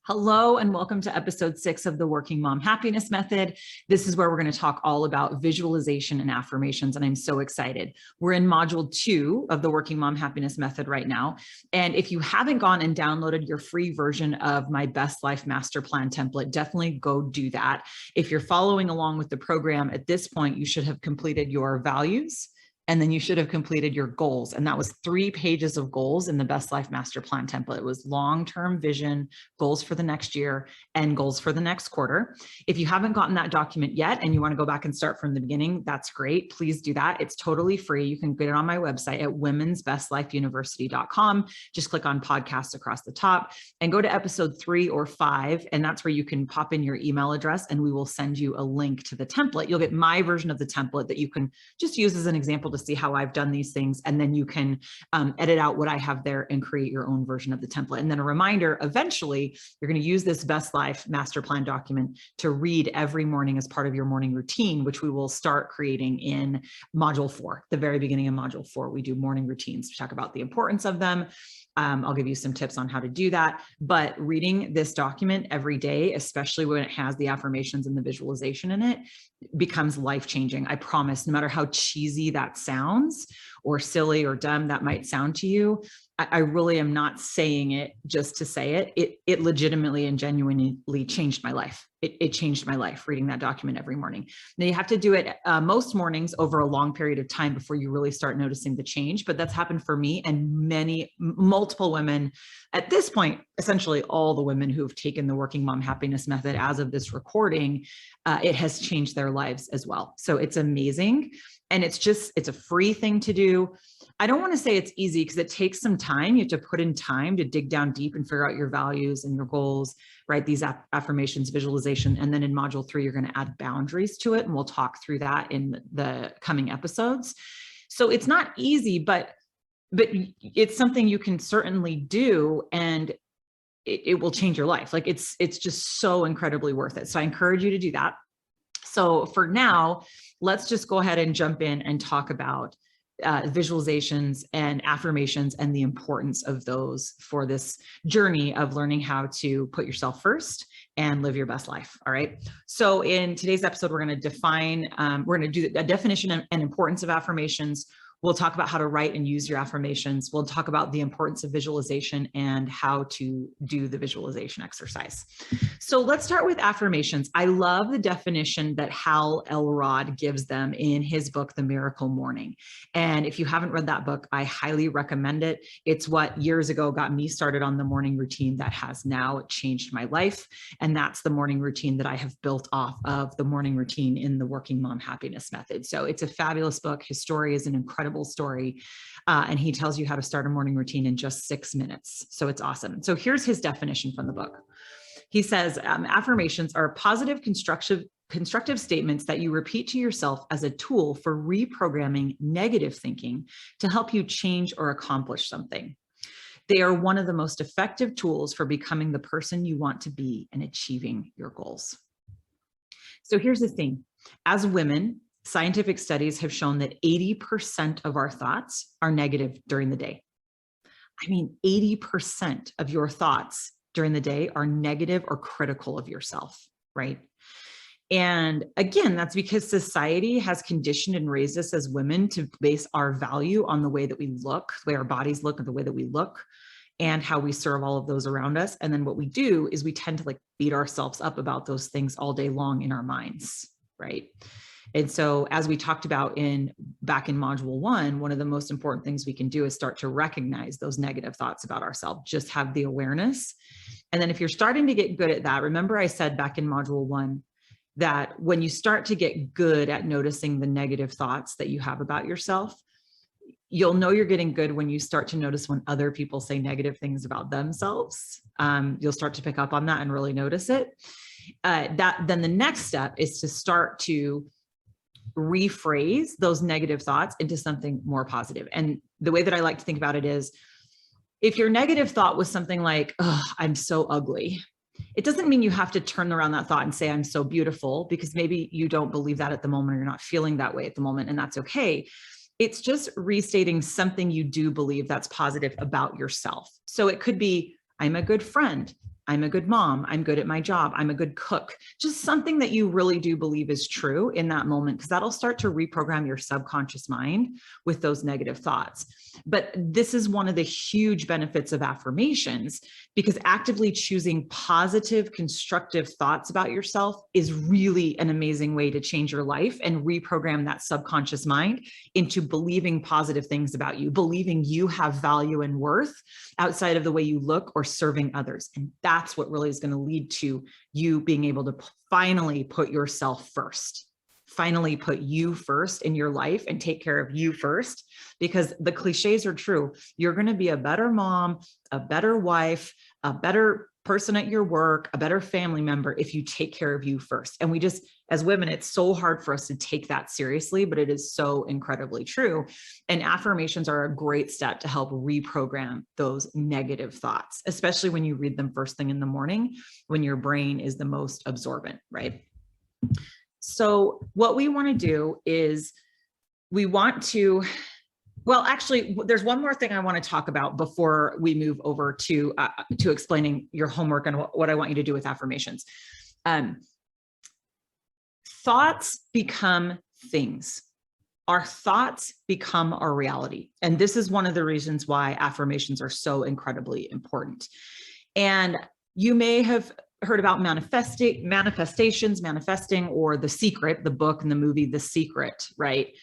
Hello and welcome to episode 6 of the Working Mom Happiness Method. This is where we're going to talk all about visualization and affirmations, and I'm so excited. We're in module 2 of the Working Mom Happiness Method right now. And if you haven't gone and downloaded your free version of my Best Life Master Plan template, definitely go do that. If you're following along with the program at this point, you should have completed your values. And then you should have completed your goals. And that was 3 pages of goals in the Best Life Master Plan template. It was long-term vision, goals for the next year, and goals for the next quarter. If you haven't gotten that document yet and you want to go back and start from the beginning, that's great. Please do that. It's totally free. You can get it on my website at womensbestlifeuniversity.com. Just click on podcast across the top and go to episode 3 or 5. And that's where you can pop in your email address and we will send you a link to the template. You'll get my version of the template that you can just use as an example to see how I've done these things. And then you can edit out what I have there and create your own version of the template. And then a reminder, eventually you're going to use this Best Life Master Plan document to read every morning as part of your morning routine, which we will start creating in module 4. The very beginning of module 4, we do morning routines. We talk about the importance of them. I'll give you some tips on how to do that. But reading this document every day, especially when it has the affirmations and the visualization in it, becomes life-changing. I promise, no matter how cheesy that sounds or silly or dumb that might sound to you, I really am not saying it just to say it. It legitimately and genuinely changed my life. It changed my life reading that document every morning. Now you have to do it most mornings over a long period of time before you really start noticing the change. But that's happened for me and multiple women at this point, essentially all the women who have taken the Working Mom Happiness Method as of this recording, it has changed their lives as well. So it's amazing. And it's a free thing to do. I don't want to say it's easy because it takes some time. You have to put in time to dig down deep and figure out your values and your goals, right? These affirmations, visualization. And then in module 3, you're going to add boundaries to it. And we'll talk through that in the coming episodes. So it's not easy, but it's something you can certainly do. And it will change your life. Like it's just so incredibly worth it. So I encourage you to do that. So for now, let's just go ahead and jump in and talk about visualizations and affirmations and the importance of those for this journey of learning how to put yourself first and live your best life. All right. So in today's episode, we're going to do a definition and importance of affirmations. We'll talk about how to write and use your affirmations. We'll talk about the importance of visualization and how to do the visualization exercise. So let's start with affirmations. I love the definition that Hal Elrod gives them in his book, The Miracle Morning. And if you haven't read that book, I highly recommend it. It's what years ago got me started on the morning routine that has now changed my life. And that's the morning routine that I have built off of the morning routine in the Working Mom Happiness Method. So it's a fabulous book. His story is an incredible story. And he tells you how to start a morning routine in just 6 minutes. So it's awesome. So here's his definition from the book. He says, affirmations are positive, constructive statements that you repeat to yourself as a tool for reprogramming negative thinking to help you change or accomplish something. They are one of the most effective tools for becoming the person you want to be and achieving your goals. So here's the thing. As women, scientific studies have shown that 80% of our thoughts are negative during the day. I mean, 80% of your thoughts during the day are negative or critical of yourself, right? And again, that's because society has conditioned and raised us as women to base our value on the way that we look, the way our bodies look, and the way that we look, and how we serve all of those around us. And then what we do is we tend to beat ourselves up about those things all day long in our minds, right? And so as we talked about back in module 1, one of the most important things we can do is start to recognize those negative thoughts about ourselves, just have the awareness. And then if you're starting to get good at that, remember I said back in module 1 that when you start to get good at noticing the negative thoughts that you have about yourself, you'll know you're getting good when you start to notice when other people say negative things about themselves. You'll start to pick up on that and really notice it. Then the next step is to start to rephrase those negative thoughts into something more positive. And the way that I like to think about it is, if your negative thought was something like, oh, I'm so ugly, it doesn't mean you have to turn around that thought and say, I'm so beautiful, because maybe you don't believe that at the moment, or you're not feeling that way at the moment, and that's okay. It's just restating something you do believe that's positive about yourself. So it could be, I'm a good friend. I'm a good mom. I'm good at my job. I'm a good cook. Just something that you really do believe is true in that moment, because that'll start to reprogram your subconscious mind with those negative thoughts. But this is one of the huge benefits of affirmations, because actively choosing positive, constructive thoughts about yourself is really an amazing way to change your life and reprogram that subconscious mind into believing positive things about you, believing you have value and worth outside of the way you look or serving others. And that's what really is going to lead to you being able to finally put yourself first, finally put you first in your life and take care of you first, because the cliches are true. You're going to be a better mom, a better wife, a better person at your work, a better family member if you take care of you first. And we just, as women, it's so hard for us to take that seriously, but it is so incredibly true. And affirmations are a great step to help reprogram those negative thoughts, especially when you read them first thing in the morning, when your brain is the most absorbent, right? So what we want to do is we want to, well, actually, there's one more thing I want to talk about before we move over to explaining your homework and what I want you to do with affirmations. Thoughts become things. Our thoughts become our reality. And this is one of the reasons why affirmations are so incredibly important. And you may have heard about manifestations, manifesting, or The Secret, the book and the movie, The Secret, right?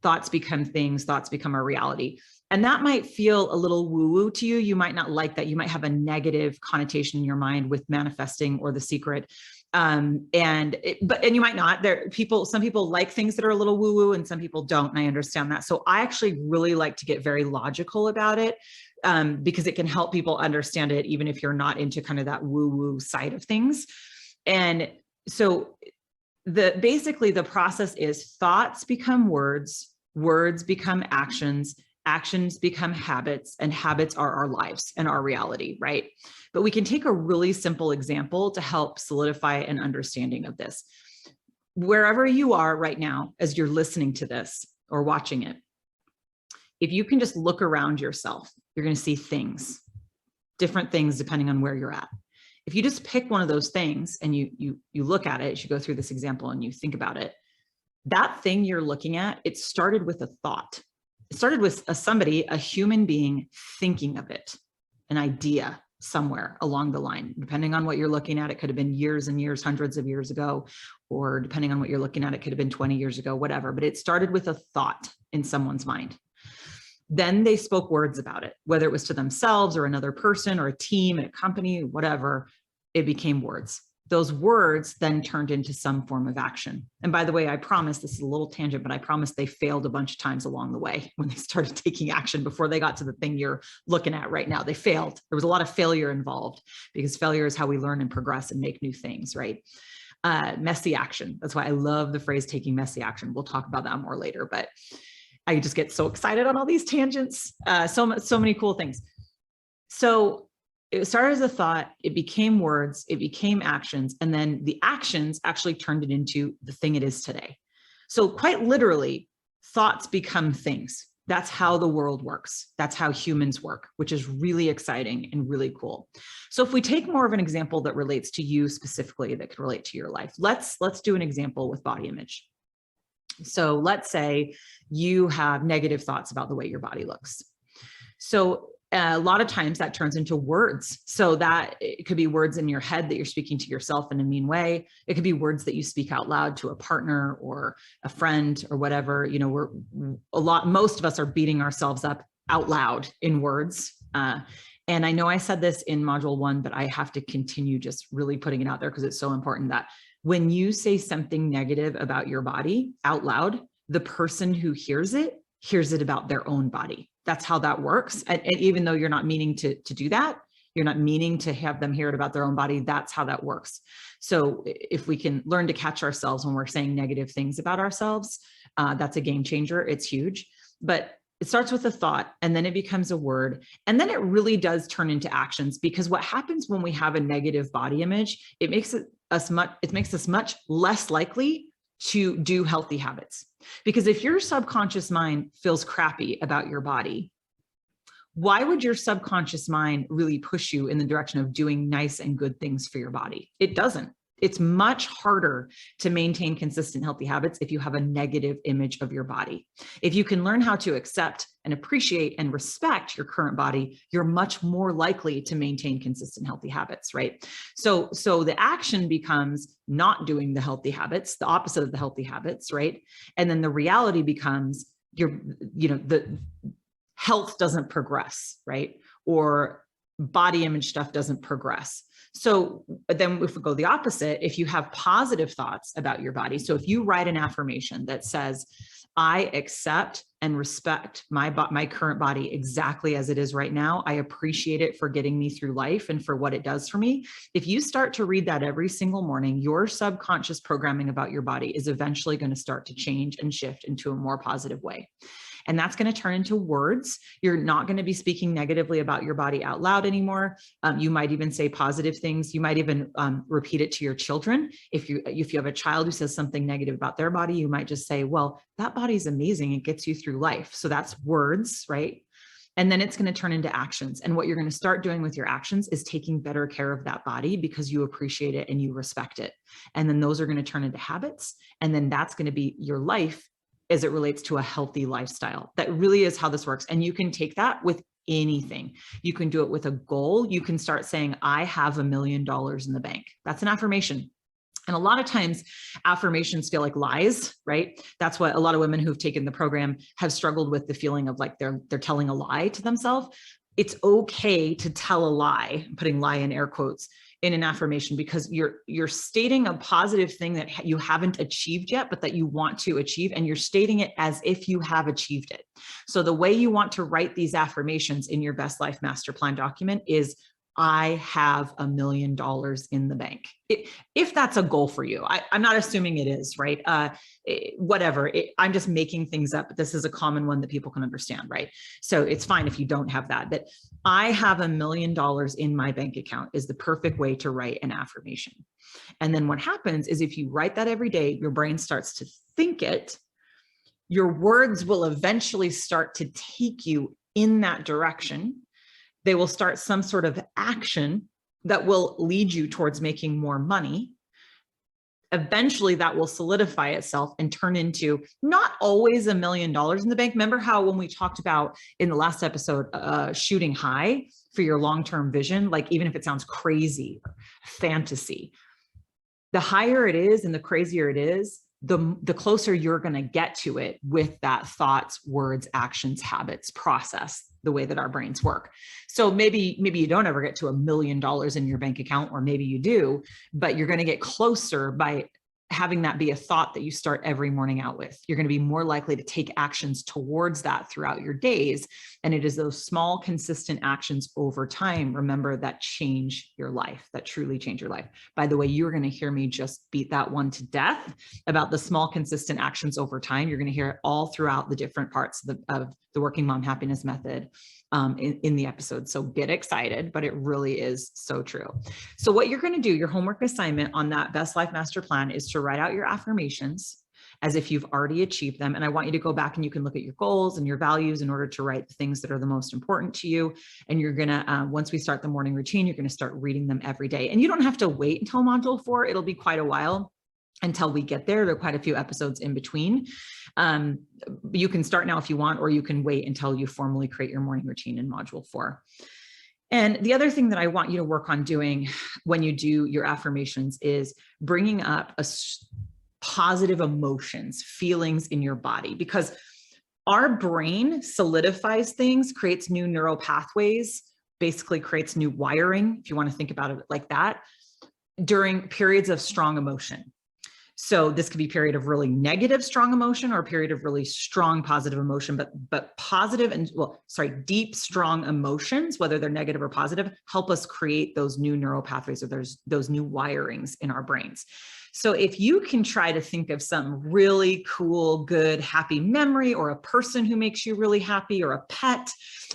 Thoughts become things, thoughts become our reality. And that might feel a little woo-woo to you. You might not like that. You might have a negative connotation in your mind with manifesting or The Secret. And you might not. Some people like things that are a little woo-woo and some people don't, and I understand that. So I actually really like to get very logical about it, because it can help people understand it, even if you're not into kind of that woo-woo side of things. And so basically the process is thoughts become words, words become actions, actions become habits, and habits are our lives and our reality, right? But we can take a really simple example to help solidify an understanding of this. Wherever you are right now, as you're listening to this or watching it, if you can just look around yourself, you're going to see things, different things depending on where you're at. If you just pick one of those things and you look at it, as you go through this example and you think about it, that thing you're looking at, it started with a thought. It started with a human being thinking of it, an idea somewhere along the line. Depending on what you're looking at, it could have been years and years, hundreds of years ago, or depending on what you're looking at, it could have been 20 years ago, whatever. But it started with a thought in someone's mind. Then they spoke words about it, whether it was to themselves or another person or a team, a company, whatever, it became words. Those words then turned into some form of action. And by the way, I promise, this is a little tangent, but I promise they failed a bunch of times along the way when they started taking action before they got to the thing you're looking at right now. They failed. There was a lot of failure involved, because failure is how we learn and progress and make new things, right? Messy action. That's why I love the phrase taking messy action. We'll talk about that more later, but I just get so excited on all these tangents. So many cool things. So it started as a thought, it became words, it became actions, and then the actions actually turned it into the thing it is today. So quite literally, thoughts become things. That's how the world works. That's how humans work, which is really exciting and really cool. So if we take more of an example that relates to you specifically, that could relate to your life, let's do an example with body image. So let's say you have negative thoughts about the way your body looks. So a lot of times that turns into words. So that it could be words in your head that you're speaking to yourself in a mean way. It could be words that you speak out loud to a partner or a friend or whatever. You know, most of us are beating ourselves up out loud in words. And I know I said this in module 1, but I have to continue just really putting it out there because it's so important that when you say something negative about your body out loud, the person who hears it about their own body. That's how that works. And even though you're not meaning to do that, you're not meaning to have them hear it about their own body, that's how that works. So if we can learn to catch ourselves when we're saying negative things about ourselves, that's a game changer. It's huge. But it starts with a thought and then it becomes a word. And then it really does turn into actions, because what happens when we have a negative body image, it makes us much less likely to do healthy habits. Because if your subconscious mind feels crappy about your body, why would your subconscious mind really push you in the direction of doing nice and good things for your body? It doesn't. It's much harder to maintain consistent healthy habits if you have a negative image of your body. If you can learn how to accept and appreciate and respect your current body, you're much more likely to maintain consistent healthy habits, right? So the action becomes not doing the healthy habits, the opposite of the healthy habits, right? And then the reality becomes the health doesn't progress, right? Or body image stuff doesn't progress. So then if we go the opposite, if you have positive thoughts about your body, so if you write an affirmation that says, I accept and respect my current body exactly as it is right now. I appreciate it for getting me through life and for what it does for me. If you start to read that every single morning, your subconscious programming about your body is eventually going to start to change and shift into a more positive way. And that's going to turn into words. You're not going to be speaking negatively about your body out loud anymore. You might even say positive things. You might even repeat it to your children. If you have a child who says something negative about their body, you might just say, well, that body's amazing. It gets you through life. So that's words, right? And then it's going to turn into actions. And what you're going to start doing with your actions is taking better care of that body because you appreciate it and you respect it. And then those are going to turn into habits. And then that's going to be your life as it relates to a healthy lifestyle. That really is how this works. And you can take that with anything. You can do it with a goal. You can start saying, I have $1 million in the bank. That's an affirmation. And a lot of times affirmations feel like lies, right? That's what a lot of women who've taken the program have struggled with, the feeling of like they're telling a lie to themselves. It's okay to tell a lie, I'm putting lie in air quotes, in an affirmation, because you're stating a positive thing that you haven't achieved yet, but that you want to achieve, and you're stating it as if you have achieved it. So the way you want to write these affirmations in your Best Life Master Plan document is, I have $1 million in the bank. If that's a goal for you, I'm not assuming it is, right? Whatever, I'm just making things up. But this is a common one that people can understand, right? So it's fine if you don't have that. But I have $1 million in my bank account is the perfect way to write an affirmation. And then what happens is, if you write that every day, your brain starts to think it. Your words will eventually start to take you in that direction. They will start some sort of action that will lead you towards making more money. Eventually that will solidify itself and turn into not always $1 million in the bank. Remember how when we talked about in the last episode, shooting high for your long-term vision, like even if it sounds crazy, fantasy, the higher it is and the crazier it is, the closer you're going to get to it with that thoughts, words, actions, habits process, the way that our brains work. So maybe you don't ever get to $1 million in your bank account, or maybe you do, but you're going to get closer by having that be a thought that you start every morning out with. You're going to be more likely to take actions towards that throughout your days. And it is those small, consistent actions over time, remember, that change your life, that truly change your life. By the way, you're going to hear me just beat that one to death about the small, consistent actions over time. You're going to hear it all throughout the different parts of the Working Mom Happiness Method in the episode. So get excited, but it really is so true. So what you're going to do, your homework assignment on that Best Life Master Plan, is to write out your affirmations as if you've already achieved them. And I want you to go back and you can look at your goals and your values in order to write the things that are the most important to you. And you're going to, once we start the morning routine, you're going to start reading them every day. And you don't have to wait until module 4. It'll be quite a while until we get there. There are quite a few episodes in between. You can start now if you want, or you can wait until you formally create your morning routine in module 4. And the other thing that I want you to work on doing when you do your affirmations is bringing up positive emotions, feelings in your body, because our brain solidifies things, creates new neural pathways, basically creates new wiring, if you want to think about it like that, during periods of strong emotion. So this could be a period of really negative, strong emotion, or a period of really strong, positive emotion, but positive and, deep, strong emotions, whether they're negative or positive, help us create those new neural pathways, or there's those new wirings in our brains. So if you can try to think of some really cool, good, happy memory, or a person who makes you really happy, or a pet,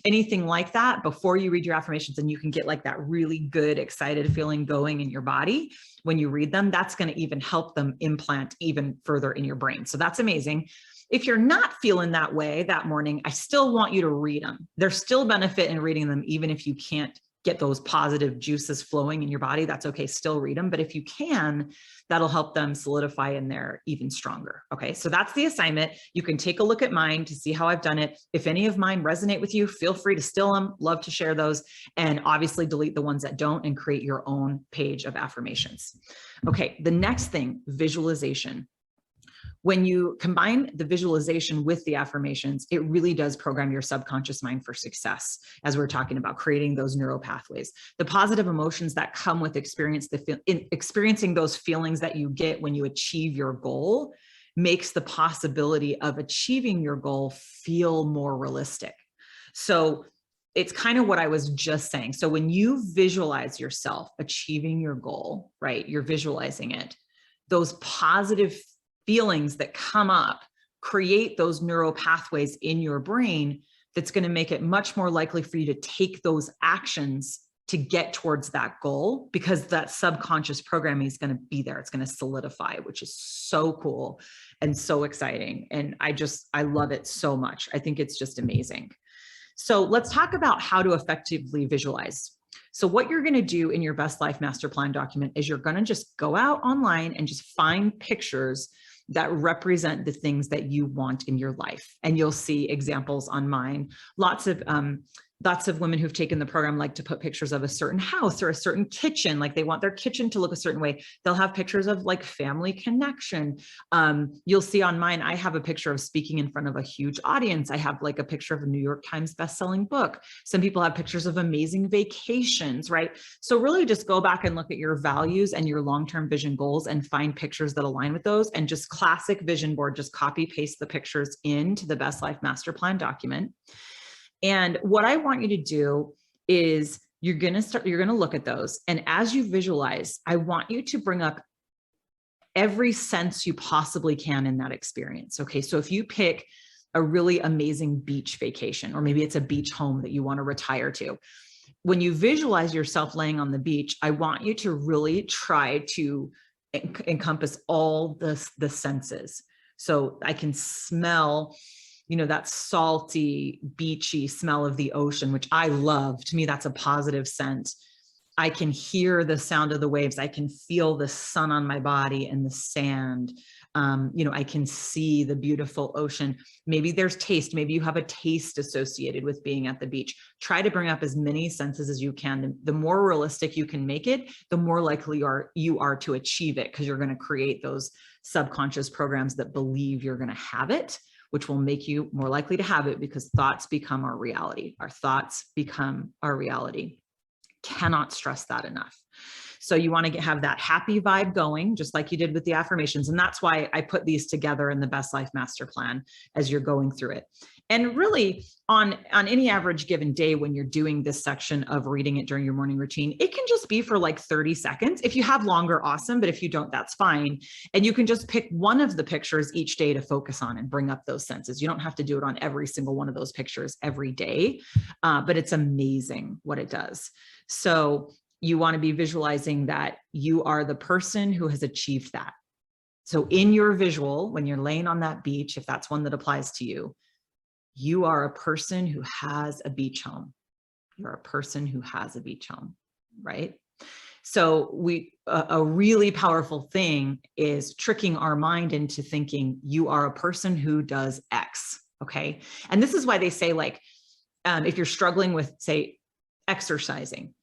anything like that, before you read your affirmations, and you can get like that really good, excited feeling going in your body when you read them, that's going to even help them implant even further in your brain. So that's amazing. If you're not feeling that way that morning, I still want you to read them. There's still benefit in reading them, even if you can't get those positive juices flowing in your body. That's okay, still read them. But if you can, that'll help them solidify in there even stronger. Okay, so that's the assignment. You can take a look at mine to see how I've done it. If any of mine resonate with you, feel free to steal them. Love to share those. And obviously delete the ones that don't and create your own page of affirmations. Okay, the next thing, visualization. When you combine the visualization with the affirmations, it really does program your subconscious mind for success, as we're talking about creating those neural pathways. The positive emotions that come with experiencing those feelings that you get when you achieve your goal makes the possibility of achieving your goal feel more realistic. So it's kind of what I was just saying. So when you visualize yourself achieving your goal, right, you're visualizing it, those positive feelings that come up create those neural pathways in your brain that's going to make it much more likely for you to take those actions to get towards that goal, because that subconscious programming is going to be there. It's going to solidify, which is so cool and so exciting. And I love it so much. I think it's just amazing. So let's talk about how to effectively visualize. So what you're going to do in your Best Life Master Plan document is you're going to just go out online and just find pictures that represent the things that you want in your life. And you'll see examples on mine. Lots of women who've taken the program like to put pictures of a certain house or a certain kitchen, like they want their kitchen to look a certain way. They'll have pictures of like family connection. You'll see on mine, I have a picture of speaking in front of a huge audience. I have like a picture of a New York Times bestselling book. Some people have pictures of amazing vacations, right? So really just go back and look at your values and your long-term vision goals and find pictures that align with those, and just classic vision board, just copy paste the pictures into the Best Life Master Plan document. And what I want you to do is you're going to look at those. And as you visualize, I want you to bring up every sense you possibly can in that experience. Okay. So if you pick a really amazing beach vacation, or maybe it's a beach home that you want to retire to, when you visualize yourself laying on the beach, I want you to really try to encompass all the senses. So I can smell, that salty, beachy smell of the ocean, which I love. To me, that's a positive scent. I can hear the sound of the waves. I can feel the sun on my body and the sand. I can see the beautiful ocean. Maybe there's taste. Maybe you have a taste associated with being at the beach. Try to bring up as many senses as you can. The more realistic you can make it, the more likely you are to achieve it, because you're going to create those subconscious programs that believe you're going to have it, which will make you more likely to have it, because thoughts become our reality. Our thoughts become our reality. Cannot stress that enough. So you want to have that happy vibe going, just like you did with the affirmations. And that's why I put these together in the Best Life Master Plan as you're going through it. And really on any average given day, when you're doing this section of reading it during your morning routine, it can just be for like 30 seconds. If you have longer, awesome. But if you don't, that's fine. And you can just pick one of the pictures each day to focus on and bring up those senses. You don't have to do it on every single one of those pictures every day, but it's amazing what it does. So you want to be visualizing that you are the person who has achieved that. So in your visual, when you're laying on that beach, if that's one that applies to you, you are a person who has a beach home. You're a person who has a beach home, right? So a really powerful thing is tricking our mind into thinking you are a person who does X, okay? And this is why they say, like, if you're struggling with, say, exercising,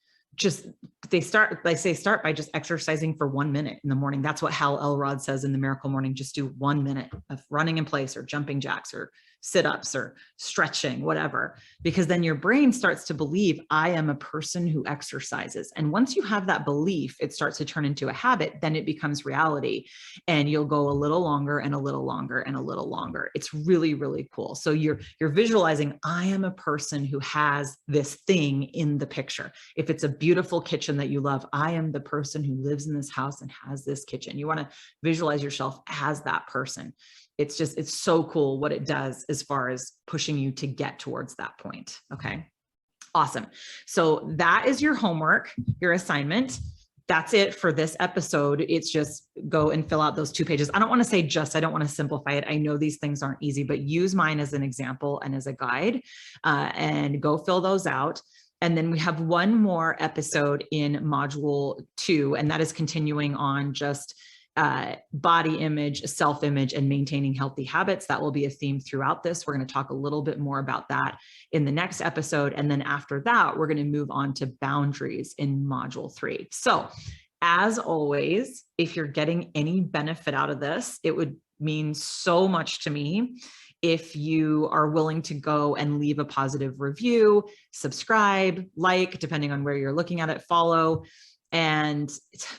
start by just exercising for 1 minute in the morning. That's what Hal Elrod says in The Miracle Morning. Just do 1 minute of running in place or jumping jacks or sit-ups or stretching, whatever, because then your brain starts to believe I am a person who exercises. And once you have that belief, it starts to turn into a habit, then it becomes reality, and you'll go a little longer and a little longer and a little longer. It's really, really cool. So you're visualizing, I am a person who has this thing in the picture. If it's a beautiful kitchen that you love, I am the person who lives in this house and has this kitchen. You want to visualize yourself as that person. It's so cool what it does as far as pushing you to get towards that point. Okay. Awesome. So that is your homework, your assignment. that's it for this episode. It's just go and fill out those 2 pages. I don't want to say I don't want to simplify it. I know these things aren't easy, but use mine as an example and as a guide, and go fill those out. And then we have one more episode in module 2, and that is continuing on just body image, self-image, and maintaining healthy habits. That will be a theme throughout this. We're going to talk a little bit more about that in the next episode. And then after that, we're going to move on to boundaries in module 3. So as always, if you're getting any benefit out of this, it would mean so much to me if you are willing to go and leave a positive review, subscribe, like, depending on where you're looking at it, follow. And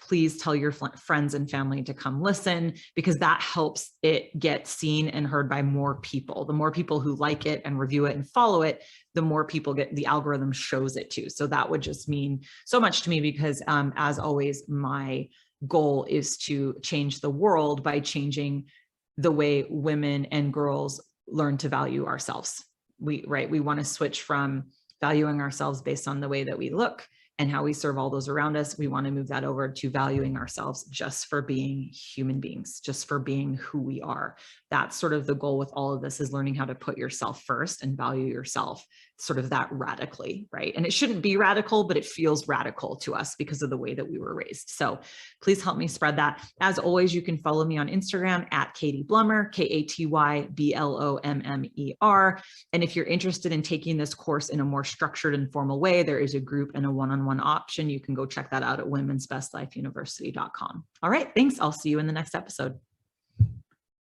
please tell your friends and family to come listen, because that helps it get seen and heard by more people. The more people who like it and review it and follow it, the more people the algorithm shows it to. So that would just mean so much to me, because as always, my goal is to change the world by changing the way women and girls learn to value ourselves. We want to switch from valuing ourselves based on the way that we look and how we serve all those around us. We want to move that over to valuing ourselves just for being human beings, just for being who we are. That's sort of the goal with all of this, is learning how to put yourself first and value yourself sort of that radically, right? And it shouldn't be radical, but it feels radical to us because of the way that we were raised. So please help me spread that. As always, you can follow me on Instagram at Katie Blummer, KatyBlommer. And if you're interested in taking this course in a more structured and formal way, there is a group and a one-on-one option. You can go check that out at womensbestlifeuniversity.com. All right, thanks. I'll see you in the next episode.